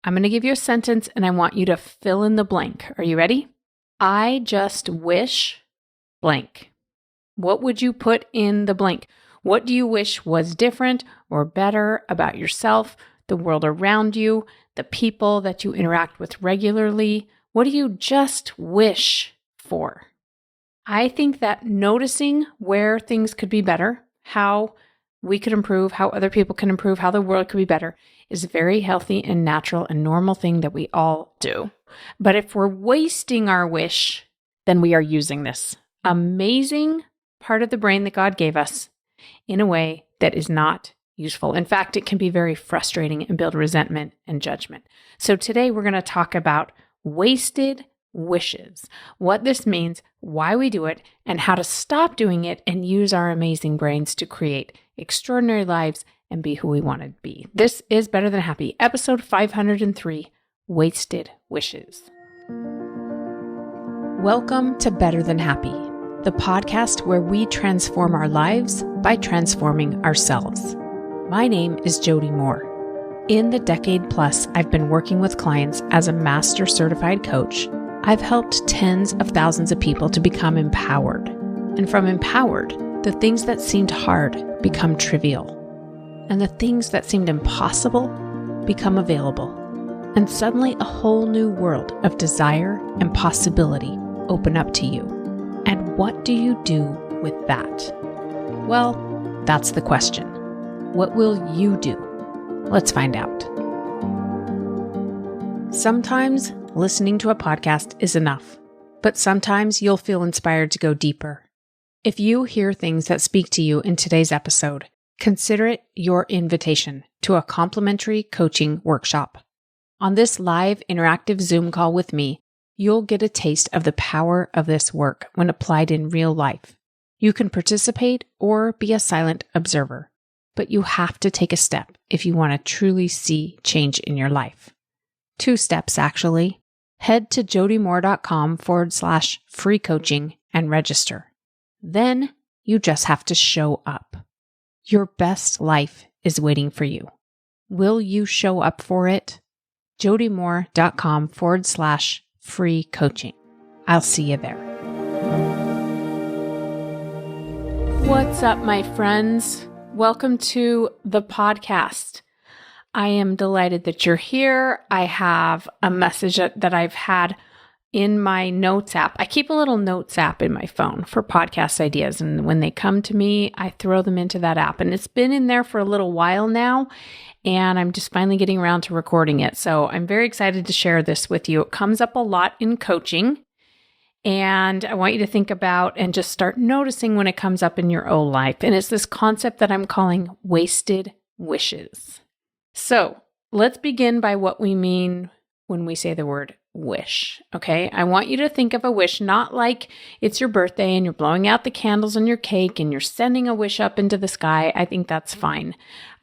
I'm going to give you a sentence and I want you to fill in the blank. Are you ready? I just wish blank. What would you put in the blank? What do you wish was different or better about yourself, the world around you, the people that you interact with regularly? What do you just wish for? I think that noticing where things could be better, how we could improve, how other people can improve, how the world could be better is a very healthy and natural and normal thing that we all do. But if we're wasting our wish, then we are using this amazing part of the brain that God gave us in a way that is not useful. In fact, it can be very frustrating and build resentment and judgment. So today we're going to talk about wasted wishes, what this means, why we do it, and how to stop doing it and use our amazing brains to create extraordinary lives and be who we want to be. This is Better Than Happy, episode 503, Wasted Wishes. Welcome to Better Than Happy, the podcast where we transform our lives by transforming ourselves. My name is Jody Moore. In the decade plus I've been working with clients as a master certified coach, I've helped tens of thousands of people to become empowered. And from empowered, the things that seemed hard become trivial. And the things that seemed impossible become available. And suddenly a whole new world of desire and possibility open up to you. And what do you do with that? Well, that's the question. What will you do? Let's find out. Sometimes listening to a podcast is enough, but sometimes you'll feel inspired to go deeper. If you hear things that speak to you in today's episode, consider it your invitation to a complimentary coaching workshop. On this live interactive Zoom call with me, you'll get a taste of the power of this work when applied in real life. You can participate or be a silent observer, but you have to take a step if you want to truly see change in your life. 2 steps, actually. Head to jodymoore.com/free coaching and register. Then you just have to show up. Your best life is waiting for you. Will you show up for it? jodymoore.com/free coaching. I'll see you there. What's up, my friends? Welcome to the podcast. I am delighted that you're here. I have a message that I've had in my notes app. I keep a little notes app in my phone for podcast ideas, and when they come to me, I throw them into that app. And it's been in there for a little while now, and I'm just finally getting around to recording it. So I'm very excited to share this with you. It comes up a lot in coaching, and I want you to think about and just start noticing when it comes up in your own life. And it's this concept that I'm calling wasted wishes. So let's begin by what we mean when we say the word wish, okay? I want you to think of a wish not like it's your birthday and you're blowing out the candles on your cake and you're sending a wish up into the sky. I think that's fine.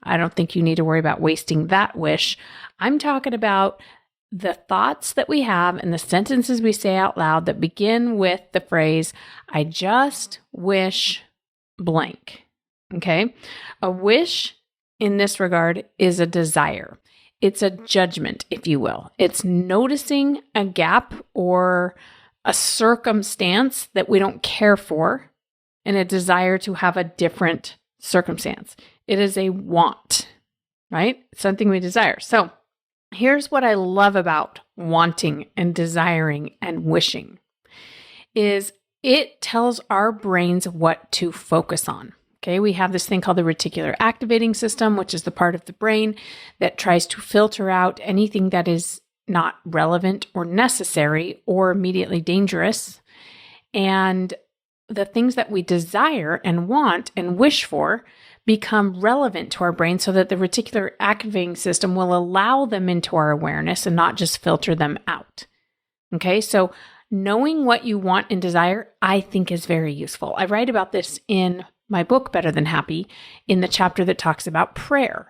I don't think you need to worry about wasting that wish. I'm talking about the thoughts that we have and the sentences we say out loud that begin with the phrase, I just wish blank, okay? A wish in this regard is a desire. It's a judgment, if you will. It's noticing a gap or a circumstance that we don't care for and a desire to have a different circumstance. It is a want, right? It's something we desire. So here's what I love about wanting and desiring and wishing is it tells our brains what to focus on. Okay, we have this thing called the reticular activating system, which is the part of the brain that tries to filter out anything that is not relevant or necessary or immediately dangerous. And the things that we desire and want and wish for become relevant to our brain so that the reticular activating system will allow them into our awareness and not just filter them out. Okay, so knowing what you want and desire, I think is very useful. I write about this in my book, Better Than Happy, in the chapter that talks about prayer,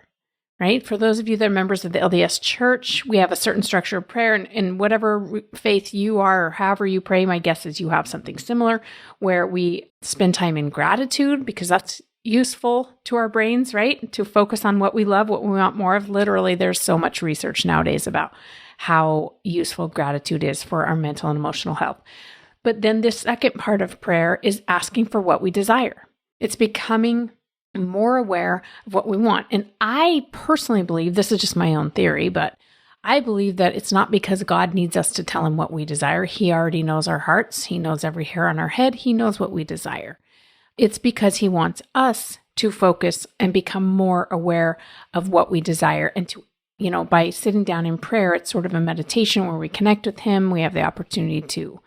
right? For those of you that are members of the LDS Church, we have a certain structure of prayer, and whatever faith you are or however you pray, my guess is you have something similar, where we spend time in gratitude because that's useful to our brains, right? To focus on what we love, what we want more of. Literally, there's so much research nowadays about how useful gratitude is for our mental and emotional health. But then the second part of prayer is asking for what we desire. It's becoming more aware of what we want. And I personally believe, this is just my own theory, but I believe that it's not because God needs us to tell him what we desire. He already knows our hearts. He knows every hair on our head. He knows what we desire. It's because he wants us to focus and become more aware of what we desire. And to, by sitting down in prayer, it's sort of a meditation where we connect with him. We have the opportunity to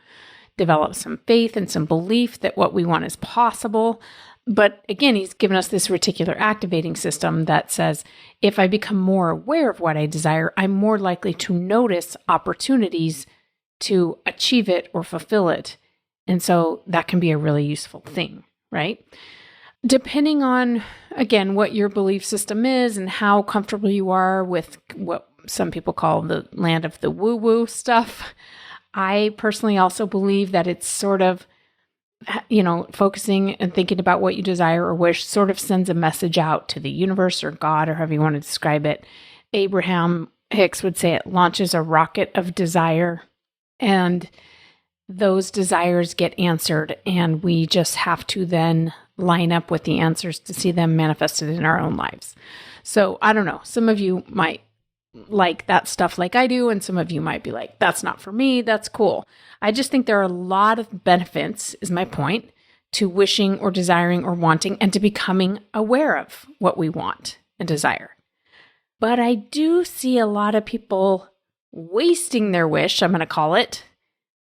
develop some faith and some belief that what we want is possible. But again, he's given us this reticular activating system that says, if I become more aware of what I desire, I'm more likely to notice opportunities to achieve it or fulfill it. And so that can be a really useful thing, right? Depending on, again, what your belief system is and how comfortable you are with what some people call the land of the woo-woo stuff, I personally also believe that it's sort of, focusing and thinking about what you desire or wish sort of sends a message out to the universe or God or however you want to describe it. Abraham Hicks would say it launches a rocket of desire, and those desires get answered, and we just have to then line up with the answers to see them manifested in our own lives. So I don't know, some of you might like that stuff like I do, and some of you might be like, that's not for me, that's cool. I just think there are a lot of benefits, is my point, to wishing or desiring or wanting and to becoming aware of what we want and desire. But I do see a lot of people wasting their wish, I'm going to call it,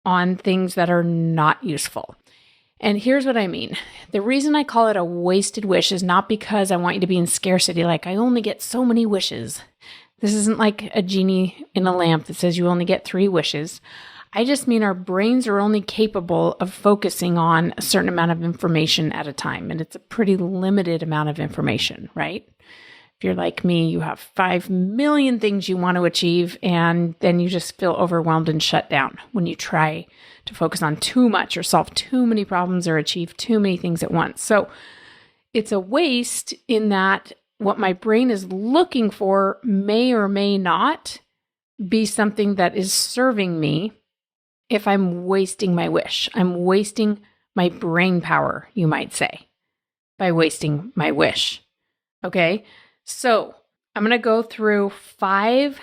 on things that are not useful. And here's what I mean. The reason I call it a wasted wish is not because I want you to be in scarcity, like I only get so many wishes. This isn't like a genie in a lamp that says you only get 3 wishes. I just mean our brains are only capable of focusing on a certain amount of information at a time. And it's a pretty limited amount of information, right? If you're like me, you have 5 million things you want to achieve, and then you just feel overwhelmed and shut down when you try to focus on too much or solve too many problems or achieve too many things at once. So it's a waste in that what my brain is looking for may or may not be something that is serving me if I'm wasting my wish. I'm wasting my brain power, you might say, by wasting my wish. Okay? So I'm going to go through 5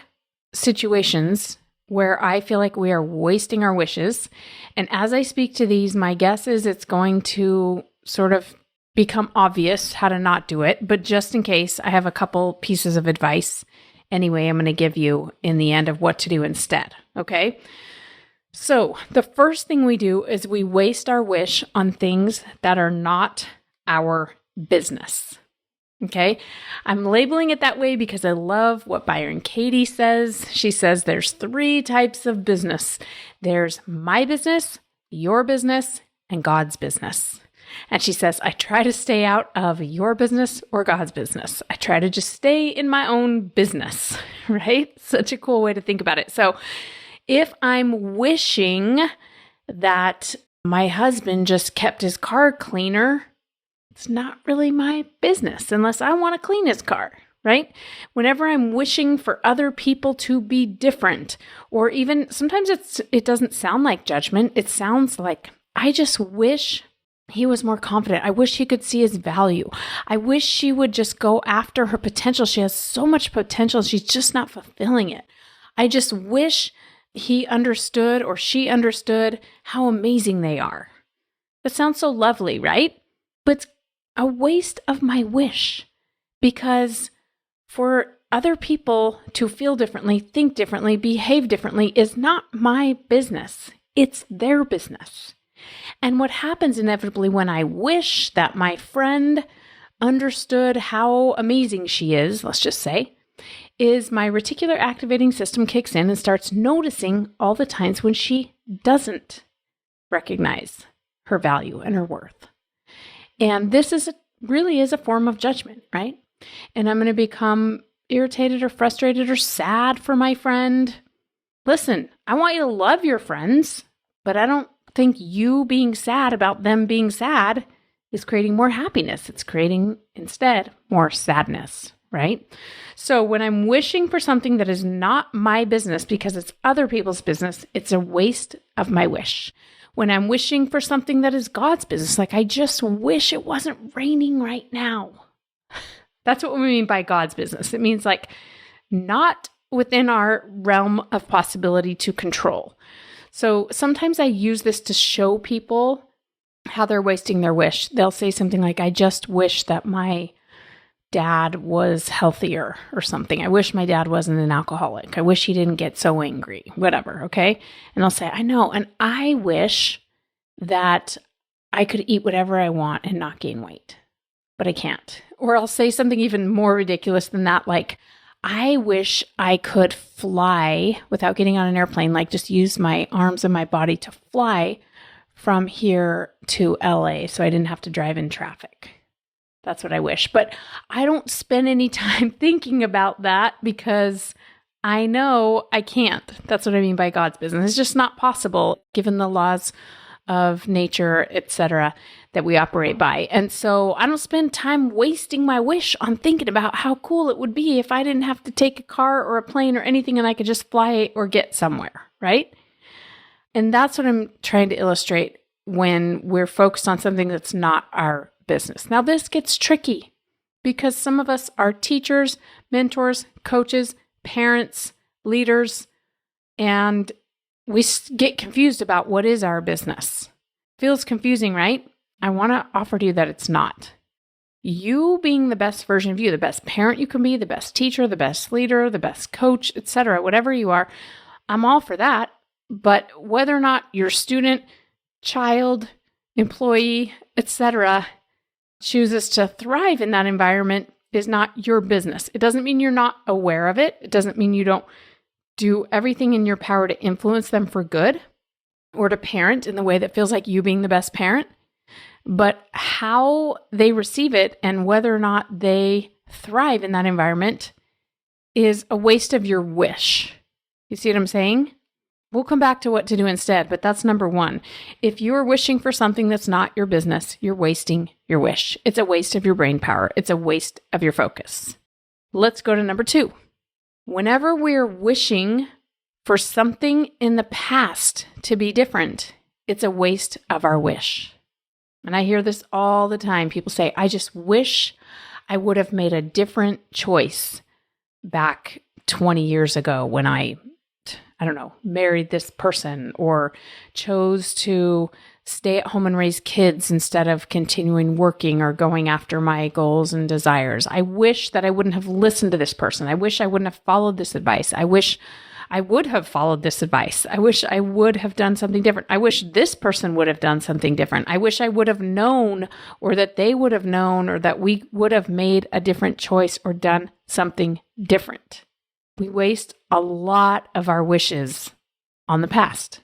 situations where I feel like we are wasting our wishes. And as I speak to these, my guess is it's going to sort of become obvious how to not do it. But just in case, I have a couple pieces of advice anyway I'm going to give you in the end of what to do instead. Okay? So the first thing we do is we waste our wish on things that are not our business. Okay, I'm labeling it that way because I love what Byron Katie says. She says there's 3 types of business. There's my business, your business, and God's business. And she says, I try to stay out of your business or God's business. I try to just stay in my own business, right? Such a cool way to think about it. So if I'm wishing that my husband just kept his car cleaner, it's not really my business unless I want to clean his car, right? Whenever I'm wishing for other people to be different, or even sometimes it doesn't sound like judgment. It sounds like, I just wish he was more confident. I wish he could see his value. I wish she would just go after her potential. She has so much potential. She's just not fulfilling it. I just wish he understood or she understood how amazing they are. That sounds so lovely, right? But it's a waste of my wish, because for other people to feel differently, think differently, behave differently is not my business. It's their business. And what happens inevitably when I wish that my friend understood how amazing she is, let's just say, is my reticular activating system kicks in and starts noticing all the times when she doesn't recognize her value and her worth. And this really is a form of judgment, right? And I'm going to become irritated or frustrated or sad for my friend. Listen, I want you to love your friends, but I don't think you being sad about them being sad is creating more happiness. It's creating instead more sadness, right? So when I'm wishing for something that is not my business because it's other people's business, it's a waste of my wish. When I'm wishing for something that is God's business, like I just wish it wasn't raining right now. That's what we mean by God's business. It means like not within our realm of possibility to control. So sometimes I use this to show people how they're wasting their wish. They'll say something like, I just wish that my dad was healthier or something. I wish my dad wasn't an alcoholic. I wish he didn't get so angry, whatever, okay? And I'll say, I know, and I wish that I could eat whatever I want and not gain weight, but I can't. Or I'll say something even more ridiculous than that, like, I wish I could fly without getting on an airplane, like just use my arms and my body to fly from here to LA so I didn't have to drive in traffic. That's what I wish. But I don't spend any time thinking about that because I know I can't. That's what I mean by God's business. It's just not possible given the laws of nature, etc., that we operate by. And so I don't spend time wasting my wish on thinking about how cool it would be if I didn't have to take a car or a plane or anything and I could just fly or get somewhere, right? And that's what I'm trying to illustrate when we're focused on something that's not our business. Now, this gets tricky because some of us are teachers, mentors, coaches, parents, leaders, and we get confused about what is our business. Feels confusing, right? I want to offer to you that it's not. You being the best version of you, the best parent you can be, the best teacher, the best leader, the best coach, etc., whatever you are, I'm all for that. But whether or not your student, child, employee, etc., chooses to thrive in that environment is not your business. It doesn't mean you're not aware of it. It doesn't mean you don't do everything in your power to influence them for good or to parent in the way that feels like you being the best parent. But how they receive it and whether or not they thrive in that environment is a waste of your wish. You see what I'm saying? We'll come back to what to do instead, but that's number one. If you're wishing for something that's not your business, you're wasting your wish. It's a waste of your brain power. It's a waste of your focus. Let's go to number two. Whenever we're wishing for something in the past to be different, it's a waste of our wish. And I hear this all the time. People say, I just wish I would have made a different choice back 20 years ago when I don't know, married this person or chose to stay at home and raise kids instead of continuing working or going after my goals and desires. I wish that I wouldn't have listened to this person. I wish I wouldn't have followed this advice. I wish I would have followed this advice. I wish I would have done something different. I wish this person would have done something different. I wish I would have known or that they would have known or that we would have made a different choice or done something different. We waste a lot of our wishes on the past.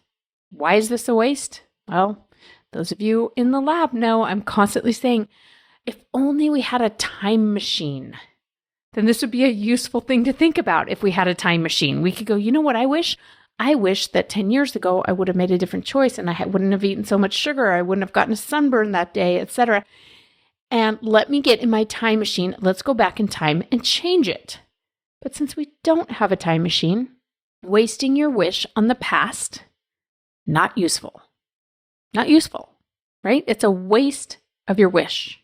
Why is this a waste? Well, those of you in the lab know I'm constantly saying, if only we had a time machine, then this would be a useful thing to think about. If we had a time machine, we could go, you know what I wish? I wish that 10 years ago I would have made a different choice and I wouldn't have eaten so much sugar. I wouldn't have gotten a sunburn that day, etc. And let me get in my time machine. Let's go back in time and change it. But since we don't have a time machine, wasting your wish on the past, not useful. Not useful, right? It's a waste of your wish.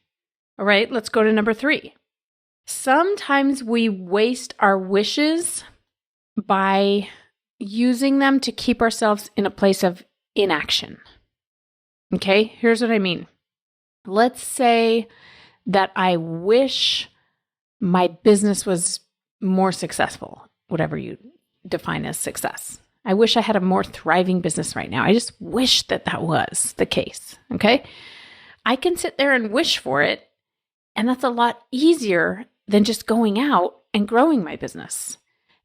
All right, let's go to number 3. Sometimes we waste our wishes by using them to keep ourselves in a place of inaction. Okay, here's what I mean. Let's say that I wish my business was more successful, whatever you define as success. I wish I had a more thriving business right now. I just wish that that was the case, okay? I can sit there and wish for it, and that's a lot easier than just going out and growing my business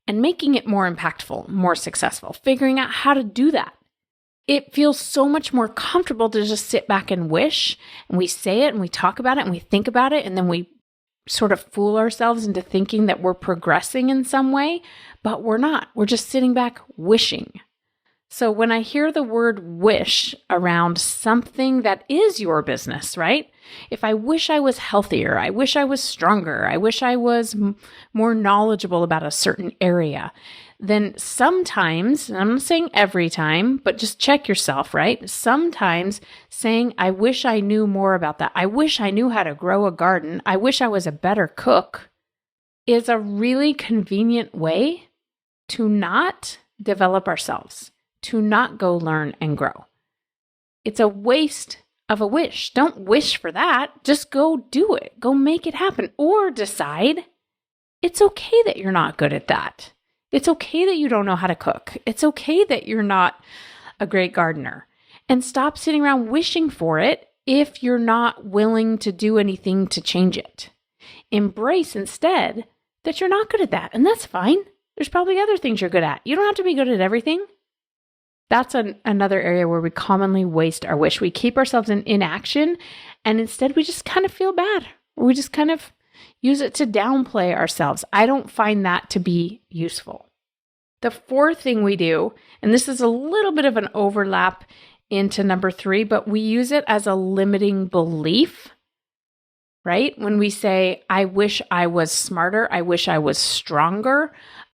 and making it more impactful, more successful, figuring out how to do that. It feels so much more comfortable to just sit back and wish, and we say it and we talk about it and we think about it, and then we sort of fool ourselves into thinking that we're progressing in some way, but we're not. We're just sitting back wishing. So when I hear the word wish around something that is your business, right? If I wish I was healthier, I wish I was stronger, I wish I was more knowledgeable about a certain area, then sometimes, and I'm not saying every time, but just check yourself, right? Sometimes saying, I wish I knew more about that, I wish I knew how to grow a garden, I wish I was a better cook, is a really convenient way to not develop ourselves, to not go learn and grow. It's a waste of a wish. Don't wish for that. Just go do it. Go make it happen. Or decide it's okay that you're not good at that. It's okay that you don't know how to cook. It's okay that you're not a great gardener. And stop sitting around wishing for it if you're not willing to do anything to change it. Embrace instead that you're not good at that. And that's fine. There's probably other things you're good at. You don't have to be good at everything. That's another area where we commonly waste our wish. We keep ourselves in inaction, and instead we just kind of feel bad. We just kind of use it to downplay ourselves. I don't find that to be useful. The fourth thing we do, and this is a little bit of an overlap into number 3, but we use it as a limiting belief, right? When we say, I wish I was smarter, I wish I was stronger,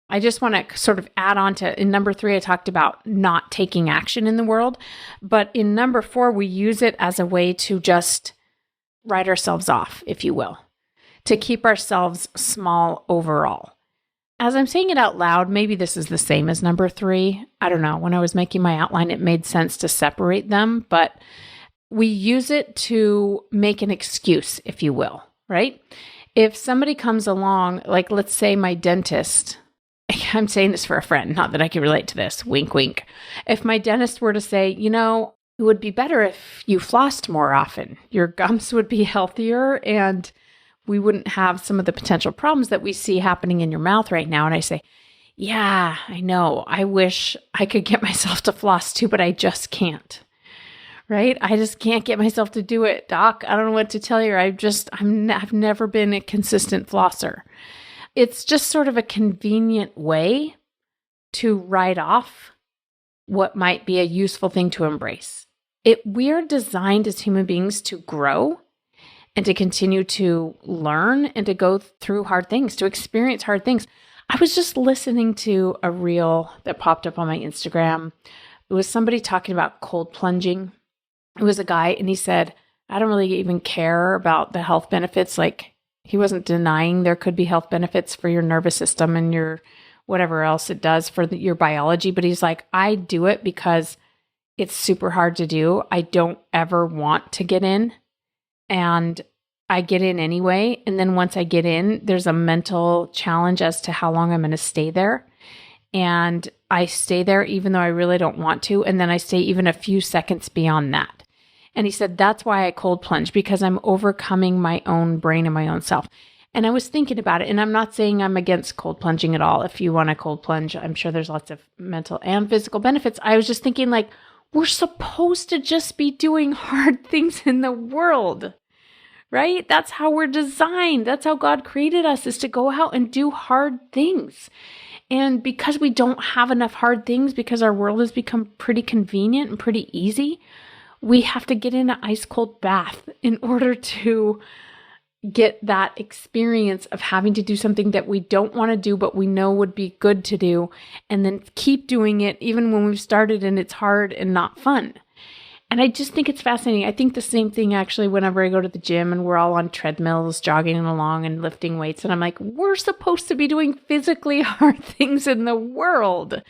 I just want to sort of add on to, in number 3, I talked about not taking action in the world. But in number 4, we use it as a way to just write ourselves off, if you will, to keep ourselves small overall. As I'm saying it out loud, maybe this is the same as number 3. I don't know. When I was making my outline, it made sense to separate them, but we use it to make an excuse, if you will, right? If somebody comes along, like let's say my dentist, I'm saying this for a friend, not that I can relate to this, wink, wink. If my dentist were to say, it would be better if you flossed more often, your gums would be healthier and we wouldn't have some of the potential problems that we see happening in your mouth right now. And I say, yeah, I know. I wish I could get myself to floss too, but I just can't. Right? I just can't get myself to do it. Doc, I don't know what to tell you. I've never been a consistent flosser. It's just sort of a convenient way to write off what might be a useful thing to embrace. We are designed as human beings to grow and to continue to learn and to go through hard things, to experience hard things. I was just listening to a reel that popped up on my Instagram. It was somebody talking about cold plunging. It was a guy, and he said, I don't really even care about the health benefits. Like, he wasn't denying there could be health benefits for your nervous system and your whatever else it does for your biology. But he's like, I do it because it's super hard to do. I don't ever want to get in, and I get in anyway. And then once I get in, there's a mental challenge as to how long I'm going to stay there. And I stay there even though I really don't want to. And then I stay even a few seconds beyond that. And he said, that's why I cold plunge, because I'm overcoming my own brain and my own self. And I was thinking about it, and I'm not saying I'm against cold plunging at all. If you want to cold plunge, I'm sure there's lots of mental and physical benefits. I was just thinking, like, we're supposed to just be doing hard things in the world, right? That's how we're designed. That's how God created us, is to go out and do hard things. And because we don't have enough hard things, because our world has become pretty convenient and pretty easy, we have to get in an ice cold bath in order to get that experience of having to do something that we don't want to do, but we know would be good to do, and then keep doing it even when we've started and it's hard and not fun. And I just think it's fascinating. I think the same thing actually whenever I go to the gym and we're all on treadmills, jogging along and lifting weights. And I'm like, we're supposed to be doing physically hard things in the world.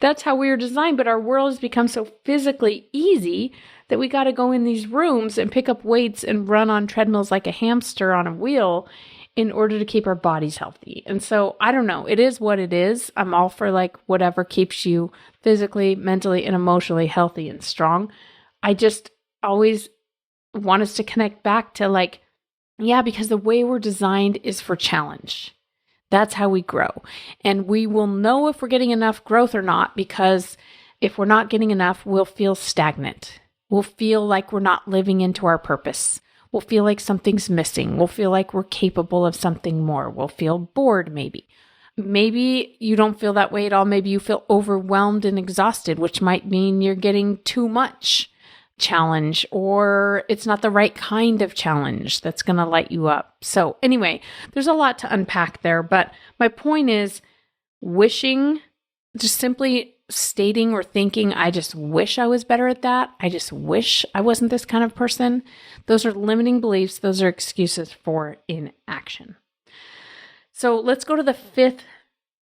That's how we were designed. But our world has become so physically easy that we got to go in these rooms and pick up weights and run on treadmills like a hamster on a wheel in order to keep our bodies healthy. And so I don't know, it is what it is. I'm all for like whatever keeps you physically, mentally, and emotionally healthy and strong. I just always want us to connect back to like, yeah, because the way we're designed is for challenge. That's how we grow. And we will know if we're getting enough growth or not, because if we're not getting enough, we'll feel stagnant. We'll feel like we're not living into our purpose. We'll feel like something's missing. We'll feel like we're capable of something more. We'll feel bored maybe. maybe you don't feel that way at all. Maybe you feel overwhelmed and exhausted, which might mean you're getting too much challenge, or it's not the right kind of challenge that's going to light you up. So anyway, there's a lot to unpack there, but my point is wishing, just simply stating or thinking, I just wish I was better at that. I just wish I wasn't this kind of person. Those are limiting beliefs. Those are excuses for inaction. So let's go to the fifth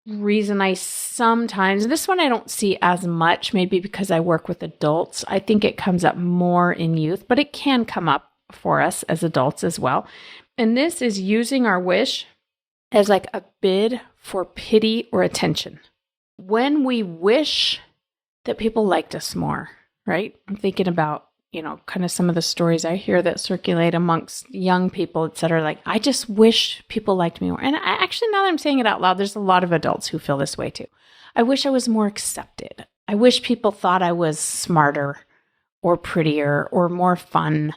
reason I sometimes, this one I don't see as much, maybe because I work with adults. I think it comes up more in youth, but it can come up for us as adults as well. And this is using our wish as like a bid for pity or attention. When we wish that people liked us more, right? I'm thinking about, kind of some of the stories I hear that circulate amongst young people, et cetera. Like, I just wish people liked me more. And I actually, now that I'm saying it out loud, there's a lot of adults who feel this way too. I wish I was more accepted. I wish people thought I was smarter or prettier or more fun.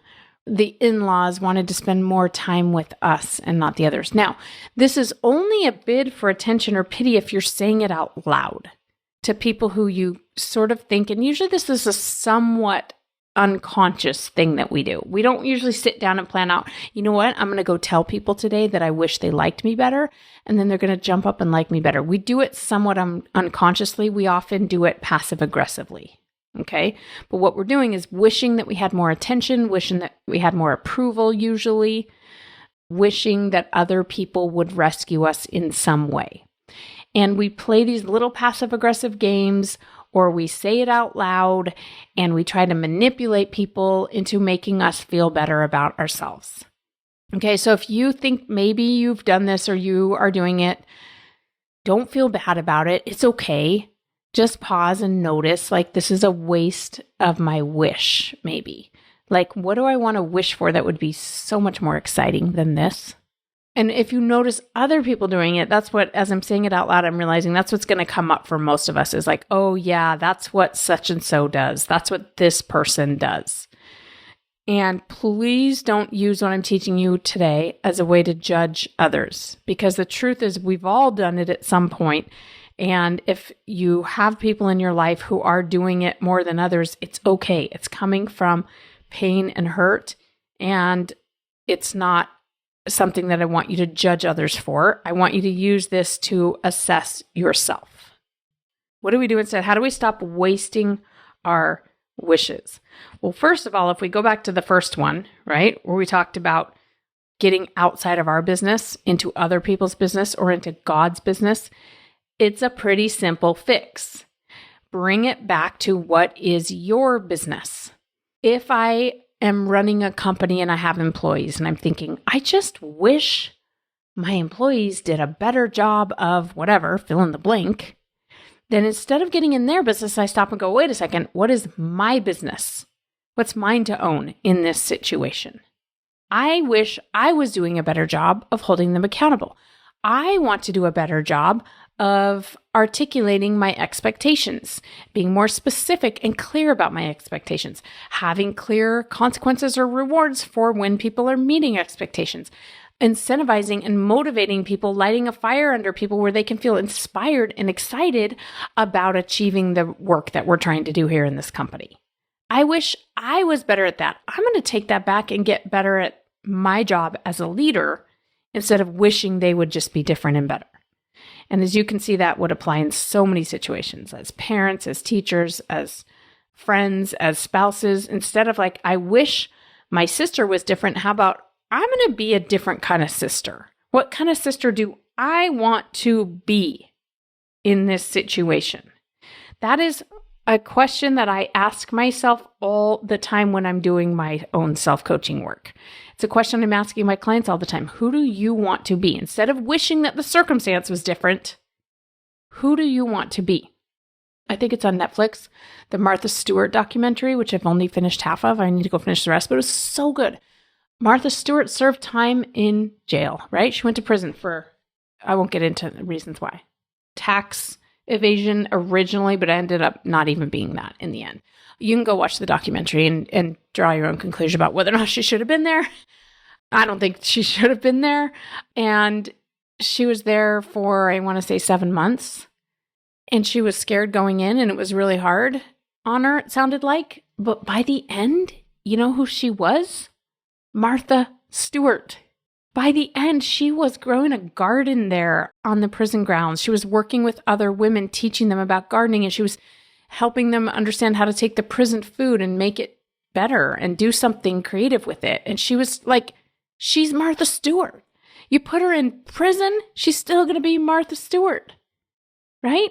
The in-laws wanted to spend more time with us and not the others. Now, this is only a bid for attention or pity if you're saying it out loud to people who you sort of think, and usually this is a somewhat unconscious thing that we do. We don't usually sit down and plan out, you know what, I'm going to go tell people today that I wish they liked me better, and then they're going to jump up and like me better. We do it somewhat unconsciously. We often do it passive aggressively. Okay. But what we're doing is wishing that we had more attention, wishing that we had more approval, usually wishing that other people would rescue us in some way. And we play these little passive aggressive games, or we say it out loud and we try to manipulate people into making us feel better about ourselves. Okay. So if you think maybe you've done this or you are doing it, don't feel bad about it. It's okay. Just pause and notice, like, this is a waste of my wish, maybe. Like, what do I want to wish for that would be so much more exciting than this? And if you notice other people doing it, that's what, as I'm saying it out loud, I'm realizing that's what's going to come up for most of us is like, oh yeah, that's what such and so does. That's what this person does. And please don't use what I'm teaching you today as a way to judge others, because the truth is we've all done it at some point. And if you have people in your life who are doing it more than others, it's okay. It's coming from pain and hurt, and it's not something that I want you to judge others for. I want you to use this to assess yourself. What do we do instead? How do we stop wasting our wishes? Well, first of all, if we go back to the first one, right, where we talked about getting outside of our business into other people's business or into God's business, it's a pretty simple fix. Bring it back to what is your business. If I am running a company and I have employees and I'm thinking, I just wish my employees did a better job of whatever, fill in the blank, then instead of getting in their business, I stop and go, wait a second, what is my business? What's mine to own in this situation? I wish I was doing a better job of holding them accountable. I want to do a better job of articulating my expectations, being more specific and clear about my expectations, having clear consequences or rewards for when people are meeting expectations, incentivizing and motivating people, lighting a fire under people where they can feel inspired and excited about achieving the work that we're trying to do here in this company. I wish I was better at that. I'm going to take that back and get better at my job as a leader instead of wishing they would just be different and better. And as you can see, that would apply in so many situations, as parents, as teachers, as friends, as spouses. Instead of like, I wish my sister was different, how about I'm going to be a different kind of sister? What kind of sister do I want to be in this situation? That is a question that I ask myself all the time when I'm doing my own self-coaching work. It's a question I'm asking my clients all the time. Who do you want to be? Instead of wishing that the circumstance was different, who do you want to be? I think it's on Netflix, the Martha Stewart documentary, which I've only finished half of. I need to go finish the rest, but it was so good. Martha Stewart served time in jail, right? She went to prison for, I won't get into the reasons why, tax evasion originally, but it ended up not even being that in the end. You can go watch the documentary and draw your own conclusion about whether or not she should have been there. I don't think she should have been there. And she was there for, I want to say 7 months, and she was scared going in, and it was really hard on her, it sounded like. But by the end, you know who she was? Martha Stewart. By the end, she was growing a garden there on the prison grounds. She was working with other women, teaching them about gardening, and she was helping them understand how to take the prison food and make it better and do something creative with it. And she was like, she's Martha Stewart. You put her in prison, she's still going to be Martha Stewart, right?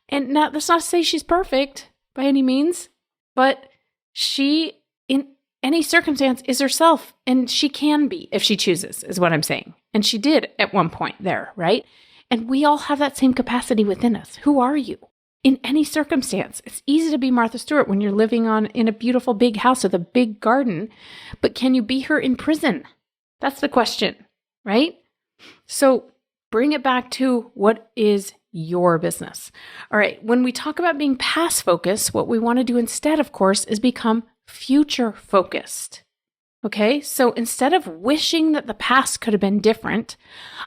And now, that's not to say she's perfect by any means, but she, in any circumstance, is herself, and she can be if she chooses, is what I'm saying. And she did at one point there, right? And we all have that same capacity within us. Who are you? In any circumstance, it's easy to be Martha Stewart when you're living in a beautiful big house with a big garden, but can you be her in prison? That's the question, right? So bring it back to what is your business. All right, when we talk about being past focused, what we want to do instead, of course, is become future focused. Okay, so instead of wishing that the past could have been different,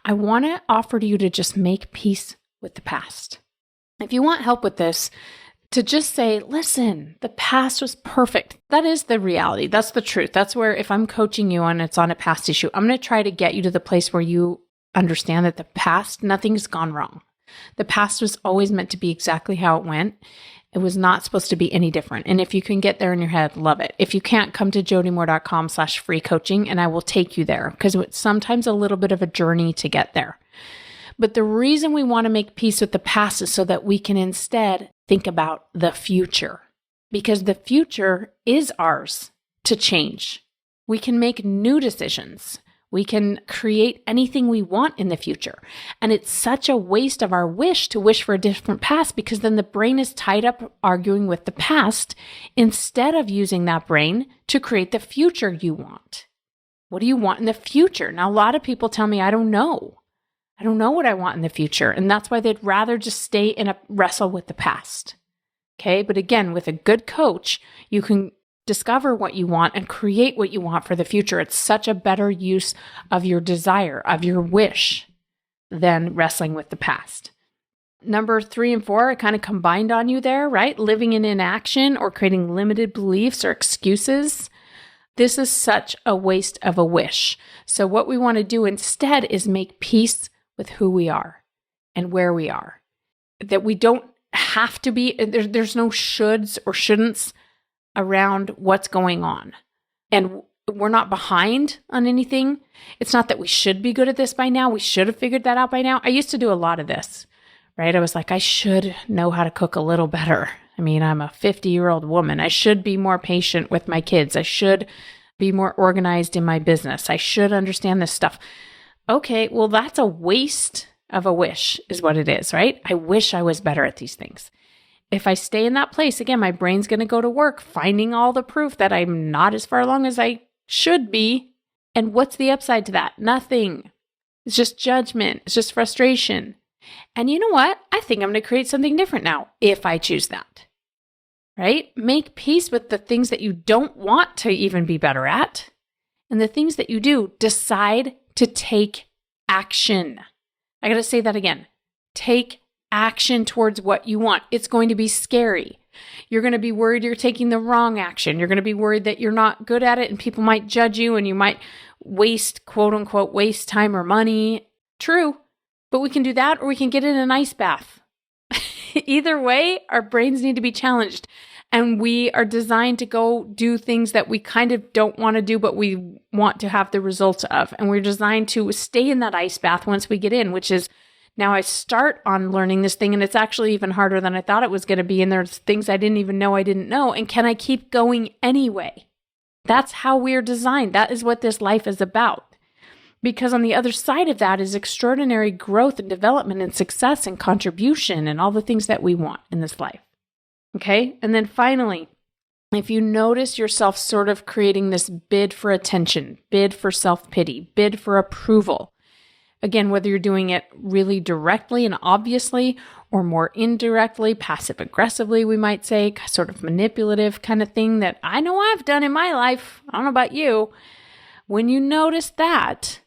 I want to offer to you to just make peace with the past. If you want help with this, to just say, listen, the past was perfect. That is the reality. That's the truth. That's where if I'm coaching you and it's on a past issue, I'm going to try to get you to the place where you understand that the past, nothing's gone wrong. The past was always meant to be exactly how it went. It was not supposed to be any different. And if you can get there in your head, love it. If you can't, come to jodimoore.com/free coaching and I will take you there, because it's sometimes a little bit of a journey to get there. But the reason we want to make peace with the past is so that we can instead think about the future, because the future is ours to change. We can make new decisions. We can create anything we want in the future. And it's such a waste of our wish to wish for a different past, because then the brain is tied up arguing with the past instead of using that brain to create the future you want. What do you want in the future? Now, a lot of people tell me, I don't know. I don't know what I want in the future. And that's why they'd rather just stay in a wrestle with the past. Okay. But again, with a good coach, you can discover what you want and create what you want for the future. It's such a better use of your desire, of your wish, than wrestling with the past. Number 3 and 4 are kind of combined on you there, right? Living in inaction or creating limited beliefs or excuses. This is such a waste of a wish. So what we want to do instead is make peace with who we are and where we are. That we don't have to be, there's no shoulds or shouldn'ts around what's going on. And we're not behind on anything. It's not that we should be good at this by now. We should have figured that out by now. I used to do a lot of this, right? I was like, I should know how to cook a little better. I mean, I'm a 50-year-old woman. I should be more patient with my kids. I should be more organized in my business. I should understand this stuff. Okay, well, that's a waste of a wish is what it is, right? I wish I was better at these things. If I stay in that place, again, my brain's going to go to work finding all the proof that I'm not as far along as I should be. And what's the upside to that? Nothing. It's just judgment. It's just frustration. And you know what? I think I'm going to create something different now if I choose that, right? Make peace with the things that you don't want to even be better at. And the things that you do, decide to take action. I got to say that again. Take action towards what you want. It's going to be scary. You're going to be worried you're taking the wrong action. You're going to be worried that you're not good at it and people might judge you and you might waste, quote unquote, waste time or money. True. But we can do that or we can get in an ice bath. Either way, our brains need to be challenged. And we are designed to go do things that we kind of don't want to do, but we want to have the results of. And we're designed to stay in that ice bath once we get in, which is now I start on learning this thing and it's actually even harder than I thought it was going to be. And there's things I didn't even know I didn't know. And can I keep going anyway? That's how we're designed. That is what this life is about. Because on the other side of that is extraordinary growth and development and success and contribution and all the things that we want in this life. Okay? And then finally, if you notice yourself sort of creating this bid for attention, bid for self-pity, bid for approval, again, whether you're doing it really directly and obviously or more indirectly, passive-aggressively, we might say, sort of manipulative kind of thing that I know I've done in my life. I don't know about you. When you notice that,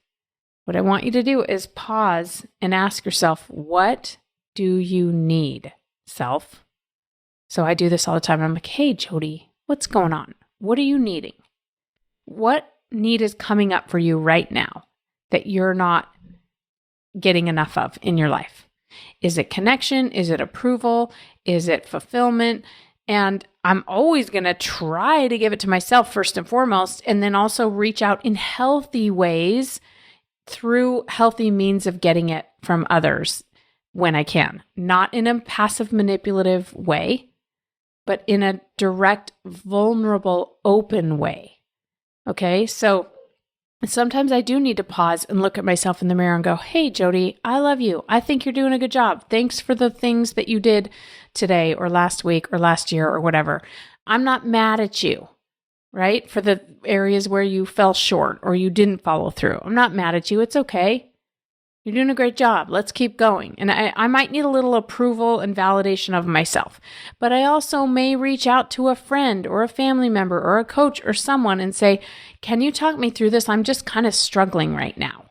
What I want you to do is pause and ask yourself, what do you need, self? So I do this all the time. I'm like, hey, Jody, what's going on? What are you needing? What need is coming up for you right now that you're not getting enough of in your life? Is it connection? Is it approval? Is it fulfillment? And I'm always going to try to give it to myself first and foremost, and then also reach out in healthy ways through healthy means of getting it from others when I can. Not in a passive manipulative way, but in a direct, vulnerable, open way. Okay, so sometimes I do need to pause and look at myself in the mirror and go, hey, Jody, I love you. I think you're doing a good job. Thanks for the things that you did today or last week or last year or whatever. I'm not mad at you, right? For the areas where you fell short or you didn't follow through. I'm not mad at you. It's okay. You're doing a great job. Let's keep going. And I might need a little approval and validation of myself, but I also may reach out to a friend or a family member or a coach or someone and say, can you talk me through this? I'm just kind of struggling right now.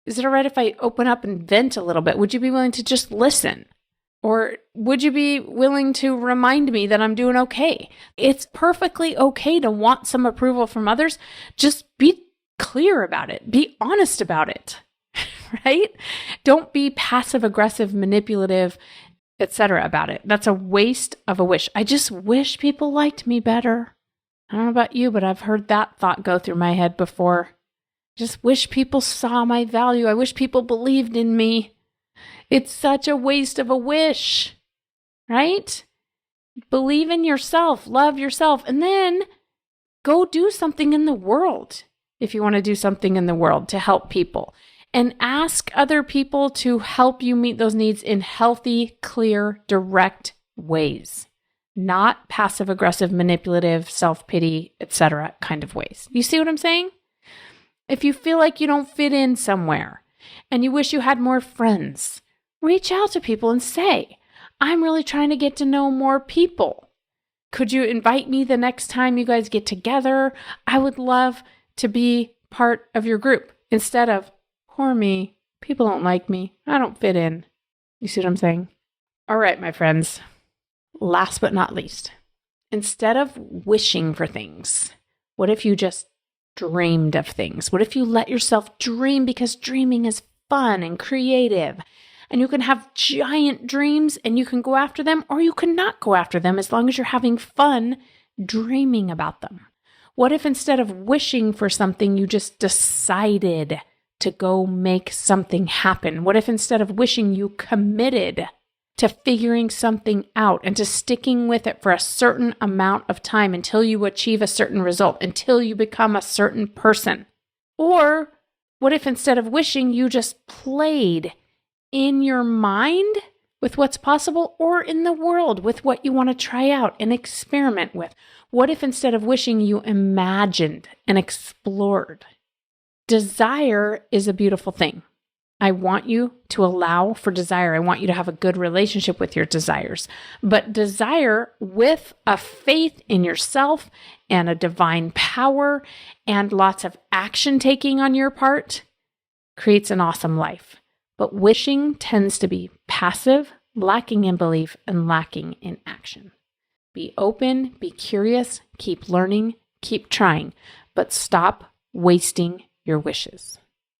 Is it all right if I open up and vent a little bit? Would you be willing to just listen? Or would you be willing to remind me that I'm doing okay? It's perfectly okay to want some approval from others. Just be clear about it. Be honest about it. Right? Don't be passive aggressive, manipulative, etc. about it. That's a waste of a wish. I just wish people liked me better. I don't know about you, but I've heard that thought go through my head before. Just wish people saw my value. I wish people believed in me. It's such a waste of a wish, right? Believe in yourself, love yourself, and then go do something in the world if you want to do something in the world to help people. And ask other people to help you meet those needs in healthy, clear, direct ways, not passive-aggressive, manipulative, self-pity, etc. kind of ways. You see what I'm saying? If you feel like you don't fit in somewhere and you wish you had more friends, reach out to people and say, I'm really trying to get to know more people. Could you invite me the next time you guys get together? I would love to be part of your group instead of, poor me, people don't like me, I don't fit in. You see what I'm saying? All right, my friends. Last but not least, instead of wishing for things, what if you just dreamed of things? What if you let yourself dream, because dreaming is fun and creative, and you can have giant dreams and you can go after them, or you can not go after them as long as you're having fun dreaming about them. What if instead of wishing for something, you just decided to go make something happen? What if instead of wishing, you committed to figuring something out and to sticking with it for a certain amount of time until you achieve a certain result, until you become a certain person? Or what if instead of wishing, you just played in your mind with what's possible, or in the world with what you want to try out and experiment with? What if instead of wishing, you imagined and explored? Desire is a beautiful thing. I want you to allow for desire. I want you to have a good relationship with your desires. But desire with a faith in yourself and a divine power and lots of action taking on your part creates an awesome life. But wishing tends to be passive, lacking in belief, and lacking in action. Be open, be curious, keep learning, keep trying, but stop wasting your wishes.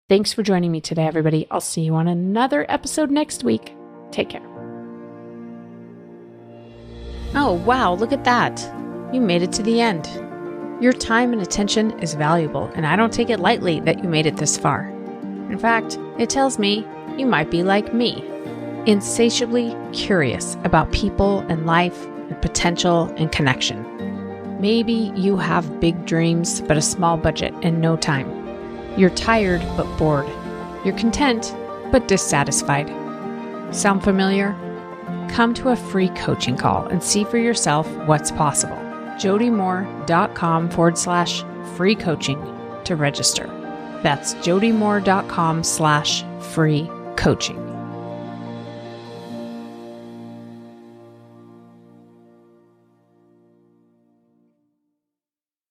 Thanks for joining me today, everybody. I'll see you on another episode next week. Take care. Oh, wow, look at that. You made it to the end. Your time and attention is valuable, and I don't take it lightly that you made it this far. In fact, it tells me you might be like me, insatiably curious about people and life and potential and connection. Maybe you have big dreams, but a small budget and no time. You're tired, but bored. You're content, but dissatisfied. Sound familiar? Come to a free coaching call and see for yourself what's possible. jodymoore.com/free coaching to register. That's jodymoore.com/free coaching.